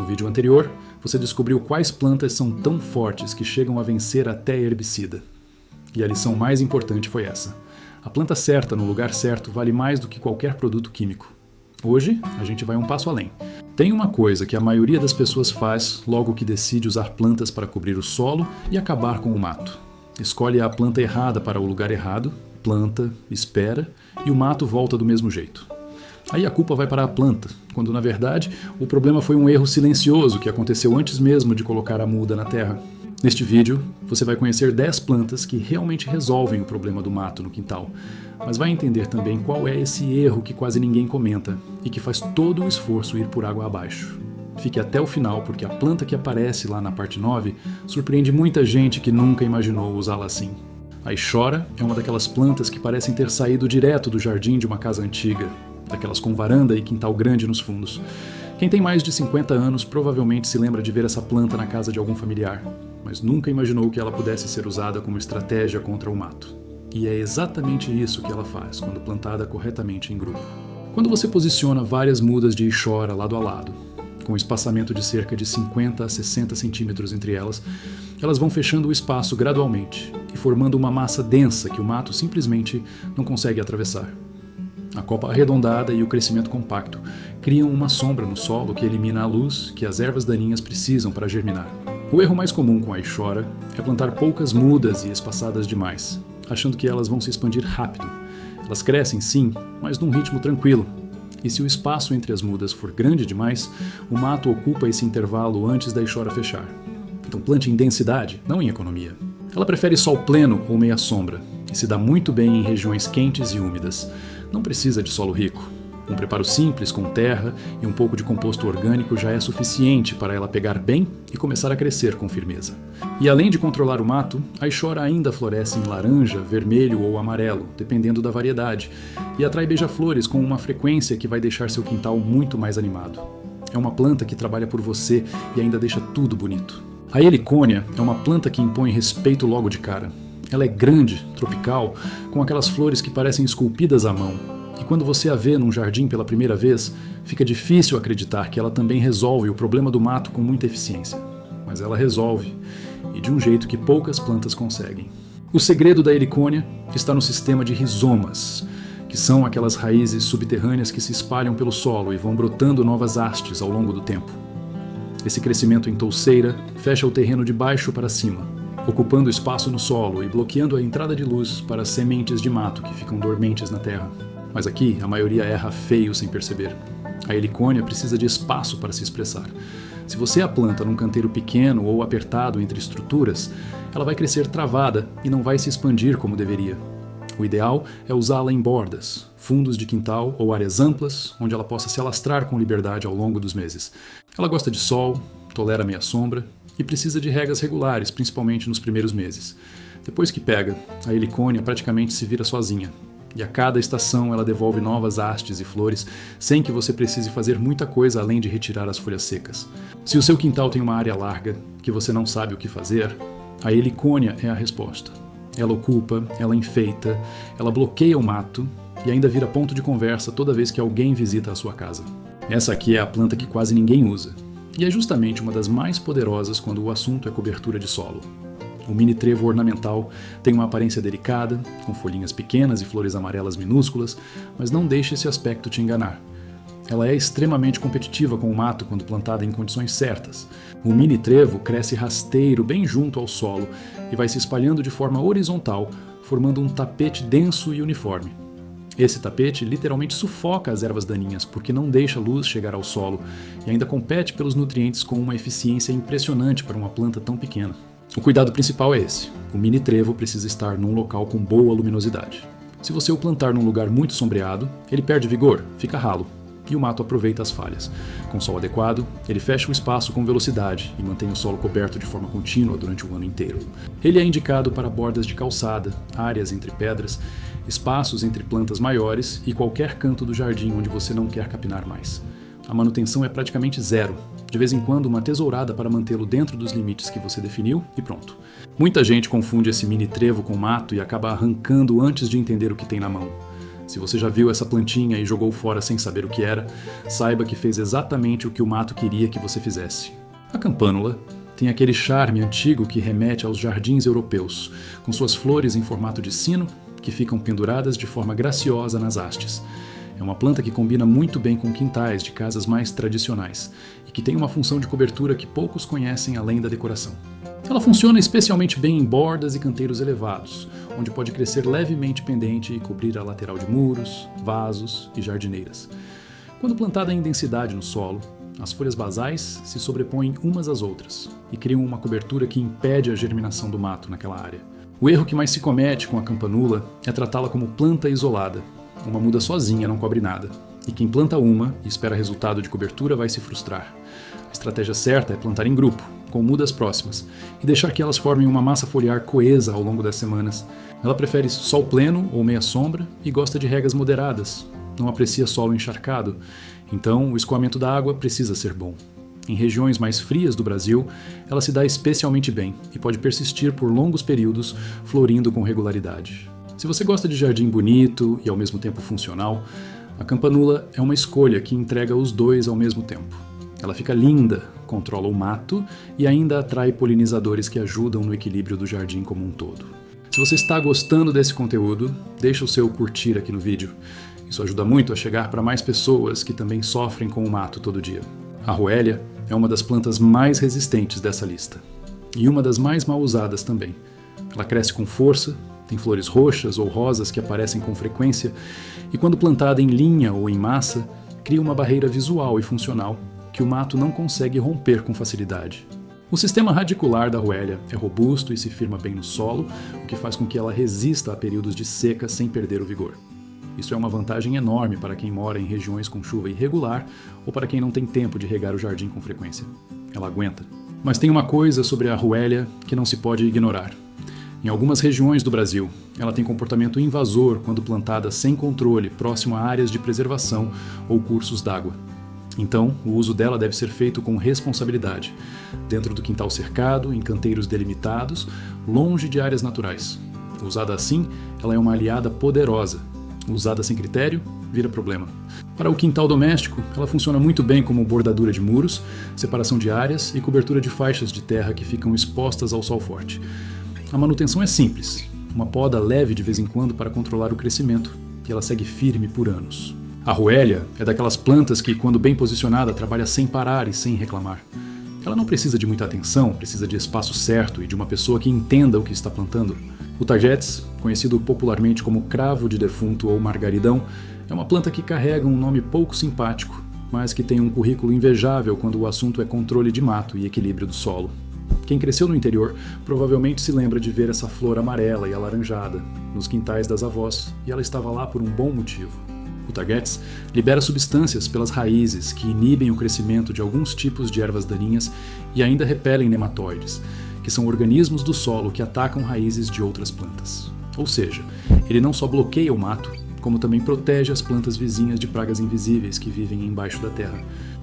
vídeo anterior, você descobriu quais plantas são tão fortes que chegam a vencer até herbicida. E a lição mais importante foi essa. A planta certa no lugar certo vale mais do que qualquer produto químico. Hoje, a gente vai um passo além. Tem uma coisa que a maioria das pessoas faz logo que decide usar plantas para cobrir o solo e acabar com o mato. Escolhe a planta errada para o lugar errado, planta, espera e o mato volta do mesmo jeito. Aí a culpa vai para a planta, quando na verdade o problema foi um erro silencioso que aconteceu antes mesmo de colocar a muda na terra. Neste vídeo, você vai conhecer 10 plantas que realmente resolvem o problema do mato no quintal, mas vai entender também qual é esse erro que quase ninguém comenta e que faz todo o esforço ir por água abaixo. Fique até o final, porque a planta que aparece lá na parte 9 surpreende muita gente que nunca imaginou usá-la assim. A Ixora é uma daquelas plantas que parecem ter saído direto do jardim de uma casa antiga, daquelas com varanda e quintal grande nos fundos. Quem tem mais de 50 anos provavelmente se lembra de ver essa planta na casa de algum familiar, mas nunca imaginou que ela pudesse ser usada como estratégia contra o mato. E é exatamente isso que ela faz quando plantada corretamente em grupo. Quando você posiciona várias mudas de Ixora lado a lado, com um espaçamento de cerca de 50 a 60 centímetros entre elas, elas vão fechando o espaço gradualmente e formando uma massa densa que o mato simplesmente não consegue atravessar. A copa arredondada e o crescimento compacto criam uma sombra no solo que elimina a luz que as ervas daninhas precisam para germinar. O erro mais comum com a Ixora é plantar poucas mudas e espaçadas demais, achando que elas vão se expandir rápido. Elas crescem sim, mas num ritmo tranquilo. E se o espaço entre as mudas for grande demais, o mato ocupa esse intervalo antes da Ixora fechar. Então plante em densidade, não em economia. Ela prefere sol pleno ou meia sombra, e se dá muito bem em regiões quentes e úmidas. Não precisa de solo rico. Um preparo simples com terra e um pouco de composto orgânico já é suficiente para ela pegar bem e começar a crescer com firmeza. E além de controlar o mato, a Ixora ainda floresce em laranja, vermelho ou amarelo, dependendo da variedade, e atrai beija-flores com uma frequência que vai deixar seu quintal muito mais animado. É uma planta que trabalha por você e ainda deixa tudo bonito. A helicônia é uma planta que impõe respeito logo de cara. Ela é grande, tropical, com aquelas flores que parecem esculpidas à mão. E quando você a vê num jardim pela primeira vez, fica difícil acreditar que ela também resolve o problema do mato com muita eficiência. Mas ela resolve, e de um jeito que poucas plantas conseguem. O segredo da helicônia está no sistema de rizomas, que são aquelas raízes subterrâneas que se espalham pelo solo e vão brotando novas hastes ao longo do tempo. Esse crescimento em touceira fecha o terreno de baixo para cima, ocupando espaço no solo e bloqueando a entrada de luz para as sementes de mato que ficam dormentes na terra. Mas aqui a maioria erra feio sem perceber. A helicônia precisa de espaço para se expressar. Se você a planta num canteiro pequeno ou apertado entre estruturas, ela vai crescer travada e não vai se expandir como deveria. O ideal é usá-la em bordas, fundos de quintal ou áreas amplas, onde ela possa se alastrar com liberdade ao longo dos meses. Ela gosta de sol, tolera meia sombra e precisa de regas regulares, principalmente nos primeiros meses. Depois que pega, a helicônia praticamente se vira sozinha. E a cada estação ela devolve novas hastes e flores, sem que você precise fazer muita coisa além de retirar as folhas secas. Se o seu quintal tem uma área larga, que você não sabe o que fazer, a helicônia é a resposta. Ela ocupa, ela enfeita, ela bloqueia o mato e ainda vira ponto de conversa toda vez que alguém visita a sua casa. Essa aqui é a planta que quase ninguém usa, e é justamente uma das mais poderosas quando o assunto é cobertura de solo. O mini trevo ornamental tem uma aparência delicada, com folhinhas pequenas e flores amarelas minúsculas, mas não deixe esse aspecto te enganar. Ela é extremamente competitiva com o mato quando plantada em condições certas. O mini trevo cresce rasteiro bem junto ao solo e vai se espalhando de forma horizontal, formando um tapete denso e uniforme. Esse tapete literalmente sufoca as ervas daninhas porque não deixa luz chegar ao solo e ainda compete pelos nutrientes com uma eficiência impressionante para uma planta tão pequena. O cuidado principal é esse. O mini trevo precisa estar num local com boa luminosidade. Se você o plantar num lugar muito sombreado, ele perde vigor, fica ralo, e o mato aproveita as falhas. Com sol adequado, ele fecha o espaço com velocidade e mantém o solo coberto de forma contínua durante o ano inteiro. Ele é indicado para bordas de calçada, áreas entre pedras, espaços entre plantas maiores e qualquer canto do jardim onde você não quer capinar mais. A manutenção é praticamente zero. De vez em quando, uma tesourada para mantê-lo dentro dos limites que você definiu e pronto. Muita gente confunde esse mini trevo com mato e acaba arrancando antes de entender o que tem na mão. Se você já viu essa plantinha e jogou fora sem saber o que era, saiba que fez exatamente o que o mato queria que você fizesse. A campânula tem aquele charme antigo que remete aos jardins europeus, com suas flores em formato de sino que ficam penduradas de forma graciosa nas hastes. É uma planta que combina muito bem com quintais de casas mais tradicionais e que tem uma função de cobertura que poucos conhecem além da decoração. Ela funciona especialmente bem em bordas e canteiros elevados, onde pode crescer levemente pendente e cobrir a lateral de muros, vasos e jardineiras. Quando plantada em densidade no solo, as folhas basais se sobrepõem umas às outras e criam uma cobertura que impede a germinação do mato naquela área. O erro que mais se comete com a campanula é tratá-la como planta isolada. Uma muda sozinha não cobre nada, e quem planta uma e espera resultado de cobertura vai se frustrar. A estratégia certa é plantar em grupo, com mudas próximas, e deixar que elas formem uma massa foliar coesa ao longo das semanas. Ela prefere sol pleno ou meia sombra e gosta de regas moderadas, não aprecia solo encharcado, então o escoamento da água precisa ser bom. Em regiões mais frias do Brasil, ela se dá especialmente bem e pode persistir por longos períodos, florindo com regularidade. Se você gosta de jardim bonito e ao mesmo tempo funcional, a campanula é uma escolha que entrega os dois ao mesmo tempo. Ela fica linda, controla o mato e ainda atrai polinizadores que ajudam no equilíbrio do jardim como um todo. Se você está gostando desse conteúdo, deixa o seu curtir aqui no vídeo. Isso ajuda muito a chegar para mais pessoas que também sofrem com o mato todo dia. A Ruellia é uma das plantas mais resistentes dessa lista. E uma das mais mal usadas também. Ela cresce com força, tem flores roxas ou rosas que aparecem com frequência e quando plantada em linha ou em massa, cria uma barreira visual e funcional que o mato não consegue romper com facilidade. O sistema radicular da Ruellia é robusto e se firma bem no solo, o que faz com que ela resista a períodos de seca sem perder o vigor. Isso é uma vantagem enorme para quem mora em regiões com chuva irregular ou para quem não tem tempo de regar o jardim com frequência. Ela aguenta. Mas tem uma coisa sobre a Ruellia que não se pode ignorar. Em algumas regiões do Brasil, ela tem comportamento invasor quando plantada sem controle próximo a áreas de preservação ou cursos d'água. Então, o uso dela deve ser feito com responsabilidade, dentro do quintal cercado, em canteiros delimitados, longe de áreas naturais. Usada assim, ela é uma aliada poderosa. Usada sem critério, vira problema. Para o quintal doméstico, ela funciona muito bem como bordadura de muros, separação de áreas e cobertura de faixas de terra que ficam expostas ao sol forte. A manutenção é simples, uma poda leve de vez em quando para controlar o crescimento, e ela segue firme por anos. A Ruellia é daquelas plantas que, quando bem posicionada, trabalha sem parar e sem reclamar. Ela não precisa de muita atenção, precisa de espaço certo e de uma pessoa que entenda o que está plantando. O tagetes, conhecido popularmente como cravo de defunto ou margaridão, é uma planta que carrega um nome pouco simpático, mas que tem um currículo invejável quando o assunto é controle de mato e equilíbrio do solo. Quem cresceu no interior provavelmente se lembra de ver essa flor amarela e alaranjada nos quintais das avós, e ela estava lá por um bom motivo. O tagetes libera substâncias pelas raízes que inibem o crescimento de alguns tipos de ervas daninhas e ainda repelem nematóides, que são organismos do solo que atacam raízes de outras plantas. Ou seja, ele não só bloqueia o mato, como também protege as plantas vizinhas de pragas invisíveis que vivem embaixo da terra.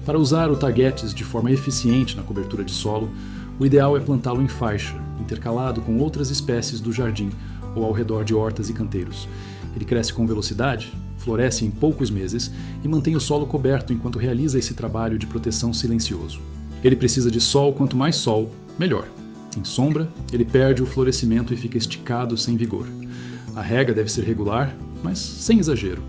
Para usar o tagetes de forma eficiente na cobertura de solo, o ideal é plantá-lo em faixa, intercalado com outras espécies do jardim ou ao redor de hortas e canteiros. Ele cresce com velocidade, floresce em poucos meses e mantém o solo coberto enquanto realiza esse trabalho de proteção silencioso. Ele precisa de sol, quanto mais sol, melhor. Em sombra, ele perde o florescimento e fica esticado sem vigor. A rega deve ser regular, mas sem exagero.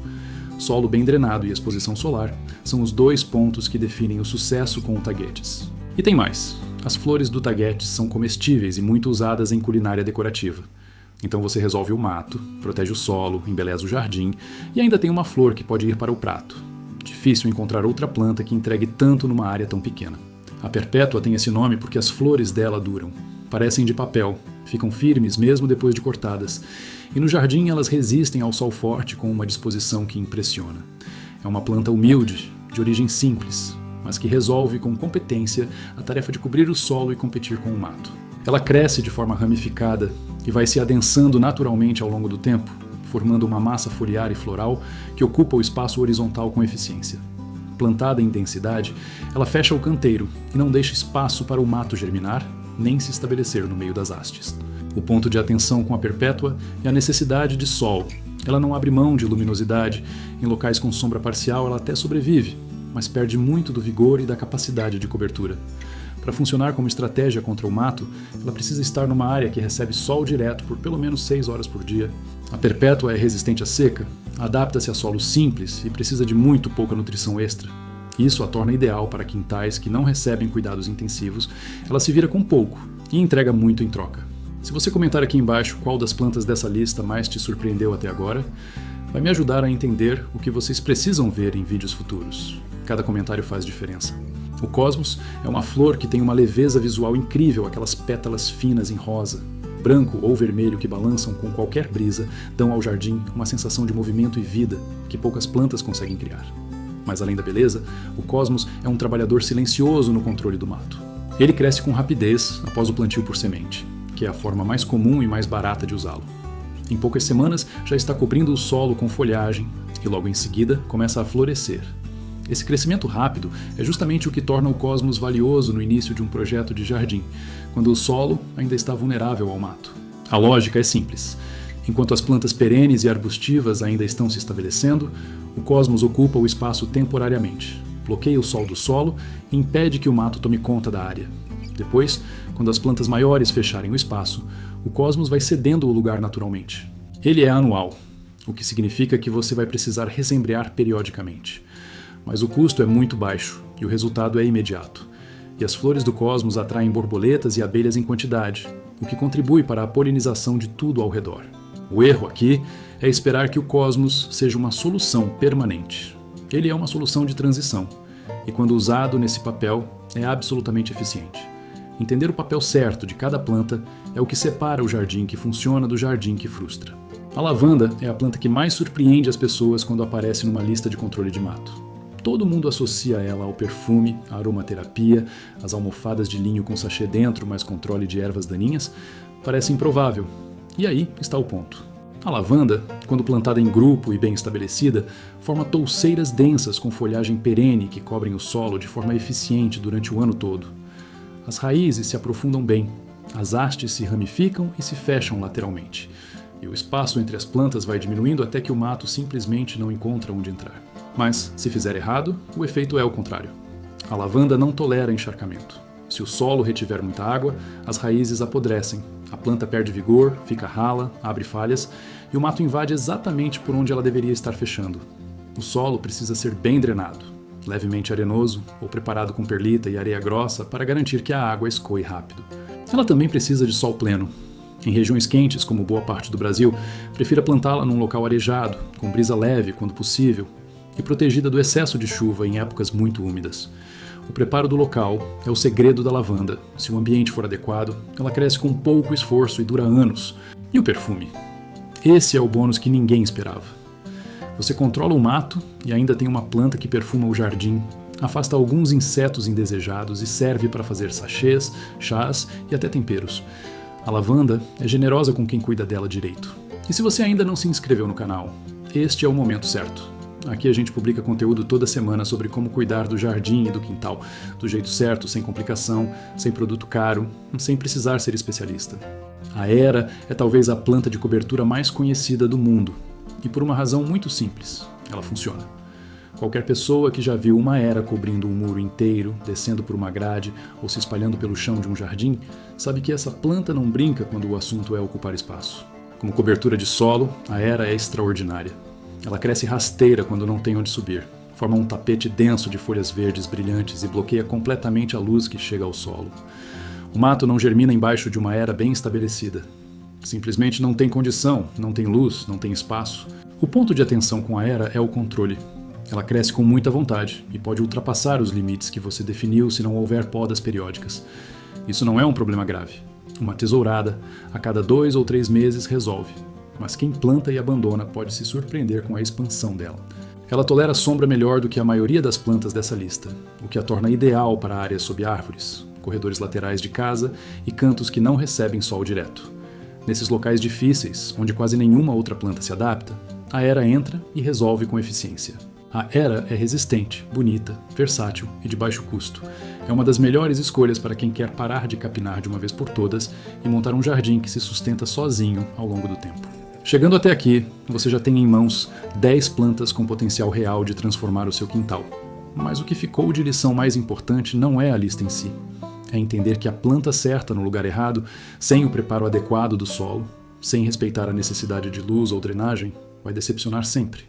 Solo bem drenado e exposição solar são os dois pontos que definem o sucesso com o tagetes. E tem mais. As flores do tagetes são comestíveis e muito usadas em culinária decorativa. Então você resolve o mato, protege o solo, embeleza o jardim e ainda tem uma flor que pode ir para o prato. Difícil encontrar outra planta que entregue tanto numa área tão pequena. A perpétua tem esse nome porque as flores dela duram. Parecem de papel, ficam firmes mesmo depois de cortadas, e no jardim elas resistem ao sol forte com uma disposição que impressiona. É uma planta humilde, de origem simples, mas que resolve com competência a tarefa de cobrir o solo e competir com o mato. Ela cresce de forma ramificada e vai se adensando naturalmente ao longo do tempo, formando uma massa foliar e floral que ocupa o espaço horizontal com eficiência. Plantada em densidade, ela fecha o canteiro e não deixa espaço para o mato germinar, nem se estabelecer no meio das hastes. O ponto de atenção com a perpétua é a necessidade de sol, Ela não abre mão de luminosidade. Em locais com sombra parcial, ela até sobrevive, mas perde muito do vigor e da capacidade de cobertura. Para funcionar como estratégia contra o mato, ela precisa estar numa área que recebe sol direto por pelo menos 6 horas por dia. A perpétua é resistente à seca, adapta-se a solos simples e precisa de muito pouca nutrição extra. Isso a torna ideal para quintais que não recebem cuidados intensivos. Ela se vira com pouco e entrega muito em troca. Se você comentar aqui embaixo qual das plantas dessa lista mais te surpreendeu até agora, vai me ajudar a entender o que vocês precisam ver em vídeos futuros. Cada comentário faz diferença. O cosmos é uma flor que tem uma leveza visual incrível, aquelas pétalas finas em rosa, branco ou vermelho que balançam com qualquer brisa, dão ao jardim uma sensação de movimento e vida que poucas plantas conseguem criar. Mas além da beleza, o cosmos é um trabalhador silencioso no controle do mato. Ele cresce com rapidez após o plantio por semente, que é a forma mais comum e mais barata de usá-lo. Em poucas semanas já está cobrindo o solo com folhagem e logo em seguida começa a florescer. Esse crescimento rápido é justamente o que torna o cosmos valioso no início de um projeto de jardim, quando o solo ainda está vulnerável ao mato. A lógica é simples. Enquanto as plantas perenes e arbustivas ainda estão se estabelecendo, o cosmos ocupa o espaço temporariamente, bloqueia o sol do solo e impede que o mato tome conta da área. Depois, quando as plantas maiores fecharem o espaço, o cosmos vai cedendo o lugar naturalmente. Ele é anual, o que significa que você vai precisar ressembrear periodicamente. Mas o custo é muito baixo e o resultado é imediato. E as flores do cosmos atraem borboletas e abelhas em quantidade, o que contribui para a polinização de tudo ao redor. O erro aqui é esperar que o cosmos seja uma solução permanente. Ele é uma solução de transição, e quando usado nesse papel, é absolutamente eficiente. Entender o papel certo de cada planta é o que separa o jardim que funciona do jardim que frustra. A lavanda é a planta que mais surpreende as pessoas quando aparece numa lista de controle de mato. Todo mundo associa ela ao perfume, à aromaterapia, às almofadas de linho com sachê dentro, mas controle de ervas daninhas. Parece improvável. E aí está o ponto. A lavanda, quando plantada em grupo e bem estabelecida, forma touceiras densas com folhagem perene que cobrem o solo de forma eficiente durante o ano todo. As raízes se aprofundam bem, as hastes se ramificam e se fecham lateralmente. E o espaço entre as plantas vai diminuindo até que o mato simplesmente não encontra onde entrar. Mas, se fizer errado, o efeito é o contrário. A lavanda não tolera encharcamento. Se o solo retiver muita água, as raízes apodrecem, a planta perde vigor, fica rala, abre falhas e o mato invade exatamente por onde ela deveria estar fechando. O solo precisa ser bem drenado, levemente arenoso ou preparado com perlita e areia grossa para garantir que a água escoe rápido. Ela também precisa de sol pleno. Em regiões quentes, como boa parte do Brasil, prefira plantá-la num local arejado, com brisa leve quando possível, e protegida do excesso de chuva em épocas muito úmidas. O preparo do local é o segredo da lavanda. Se o ambiente for adequado, ela cresce com pouco esforço e dura anos. E o perfume? Esse é o bônus que ninguém esperava. Você controla o mato e ainda tem uma planta que perfuma o jardim, afasta alguns insetos indesejados e serve para fazer sachês, chás e até temperos. A lavanda é generosa com quem cuida dela direito. E se você ainda não se inscreveu no canal, este é o momento certo. Aqui a gente publica conteúdo toda semana sobre como cuidar do jardim e do quintal, do jeito certo, sem complicação, sem produto caro, sem precisar ser especialista. A Hera é talvez a planta de cobertura mais conhecida do mundo, e por uma razão muito simples, ela funciona. Qualquer pessoa que já viu uma Hera cobrindo um muro inteiro, descendo por uma grade ou se espalhando pelo chão de um jardim, sabe que essa planta não brinca quando o assunto é ocupar espaço. Como cobertura de solo, a Hera é extraordinária. Ela cresce rasteira quando não tem onde subir, forma um tapete denso de folhas verdes brilhantes e bloqueia completamente a luz que chega ao solo. O mato não germina embaixo de uma Hera bem estabelecida. Simplesmente não tem condição, não tem luz, não tem espaço. O ponto de atenção com a Hera é o controle. Ela cresce com muita vontade e pode ultrapassar os limites que você definiu se não houver podas periódicas. Isso não é um problema grave. Uma tesourada, a cada 2 ou 3 meses, resolve. Mas quem planta e abandona pode se surpreender com a expansão dela. Ela tolera sombra melhor do que a maioria das plantas dessa lista, o que a torna ideal para áreas sob árvores, corredores laterais de casa e cantos que não recebem sol direto. Nesses locais difíceis, onde quase nenhuma outra planta se adapta, a Hera entra e resolve com eficiência. A Hera é resistente, bonita, versátil e de baixo custo. É uma das melhores escolhas para quem quer parar de capinar de uma vez por todas e montar um jardim que se sustenta sozinho ao longo do tempo. Chegando até aqui, você já tem em mãos 10 plantas com potencial real de transformar o seu quintal. Mas o que ficou de lição mais importante não é a lista em si. É entender que a planta certa no lugar errado, sem o preparo adequado do solo, sem respeitar a necessidade de luz ou drenagem, vai decepcionar sempre.